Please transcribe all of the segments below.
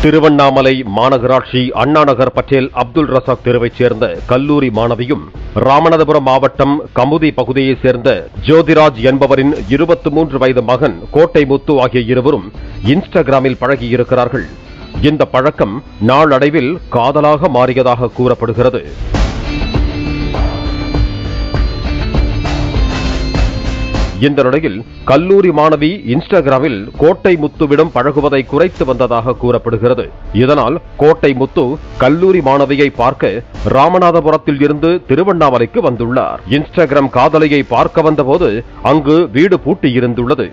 திருவண்ணாமலை மாநகராட்சி அண்ணாநகர் பட்டேல் அப்துல் ரசாக் தெருவைச் சேர்ந்த கல்லூரி மாணவியும், ராமநாதபுரம் மாவட்டம் கமுதி பகுதியைச் சேர்ந்த ஜோதிராஜ் என்பவரின் 23 வயது மகன் கோட்டை முத்து ஆகிய இருவரும் இன்ஸ்டாகிராமில் பழகியிருக்கிறார்கள். இந்த பழக்கம் நாளடைவில் காதலாக மாறியதாக கூறப்படுகிறது. இந்த நிலையில் கல்லூரி மாணவி இன்ஸ்டாகிராமில் கோட்டை முத்துவிடம் பழகுவதை குறைத்து வந்ததாக கூறப்படுகிறது. இதனால் கோட்டை முத்து கல்லூரி மாணவியை பார்க்க ராமநாதபுரத்தில் இருந்து திருவண்ணாமலைக்கு வந்துள்ளார். இன்ஸ்டாகிராம் காதலியை பார்க்க வந்தபோது அங்கு வீடு பூட்டியிருந்துள்ளது.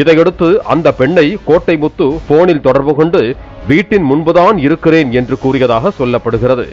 இதையடுத்து அந்த பெண்ணை கோட்டை முத்து போனில் தொடர்பு கொண்டு வீட்டின் முன்புதான் இருக்கிறேன் என்று கூறியதாக சொல்லப்படுகிறது.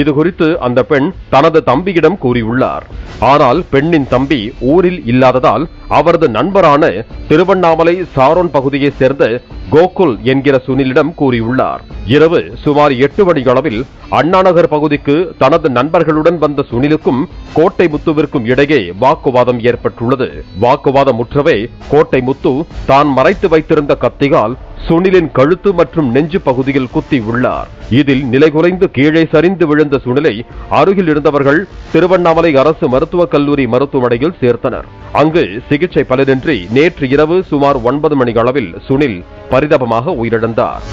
இதுகுறித்து அந்த பெண் தனது தம்பியிடம் கூறியுள்ளார். ஆனால் பெண்ணின் தம்பி ஊரில் இல்லாததால் அவரது நண்பரான திருவண்ணாமலை சாரோன் பகுதியைச் சேர்ந்த கோகுல் என்கிற சுனிலிடம் கூறியுள்ளார். இரவு சுமார் 8 மணி அளவில் அண்ணாநகர் பகுதிக்கு தனது நண்பர்களுடன் வந்த சுனிலுக்கும் கோட்டை முத்துவிற்கும் இடையே வாக்குவாதம் ஏற்பட்டுள்ளது. வாக்குவாதம் முற்றவே கோட்டை முத்து தான் மறைத்து வைத்திருந்த கத்தியால் சுனிலின் கழுத்து மற்றும் நெஞ்சு பகுதியில் குத்தி உள்ளார். இதில் நிலைகுலைந்து கீழே சரிந்து விழுந்த சுனிலை அருகில் இருந்தவர்கள் திருவண்ணாமலை அரசு மருத்துவக் கல்லூரி மருத்துவமனையில் சேர்த்தனர். அங்கு சிகிச்சை பலனின்றி நேற்று இரவு சுமார் 9 மணி அளவில் சுனில் பரிதாபமாக உயிரிழந்தார்.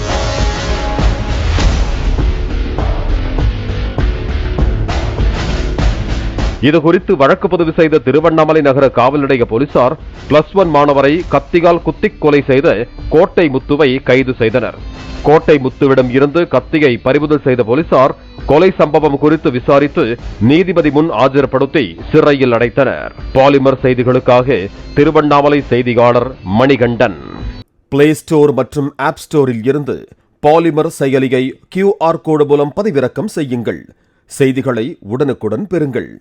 இதுகுறித்து வழக்கு பதிவு செய்த திருவண்ணாமலை நகர காவல் நிலைய போலீசார் +1 மாணவரை கத்தியால் குத்திக் கொலை செய்த கோட்டை முத்துவை கைது செய்தனர். கோட்டை முத்துவிடம் இருந்து கத்தியை பறிமுதல் செய்த போலீசார் கொலை சம்பவம் குறித்து விசாரித்து நீதிபதி முன் ஆஜர்படுத்தி சிறையில் அடைத்தனர். பாலிமர் செய்திகளுக்காக திருவண்ணாமலை செய்தியாளர் மணிகண்டன். பிளே ஸ்டோர் மற்றும் ஆப் ஸ்டோரில் இருந்து பாலிமர் செயலியை QR கோடு மூலம் பதிவிறக்கம் செய்யுங்கள். செய்திகளை உடனுக்குடன் பெறுங்கள்.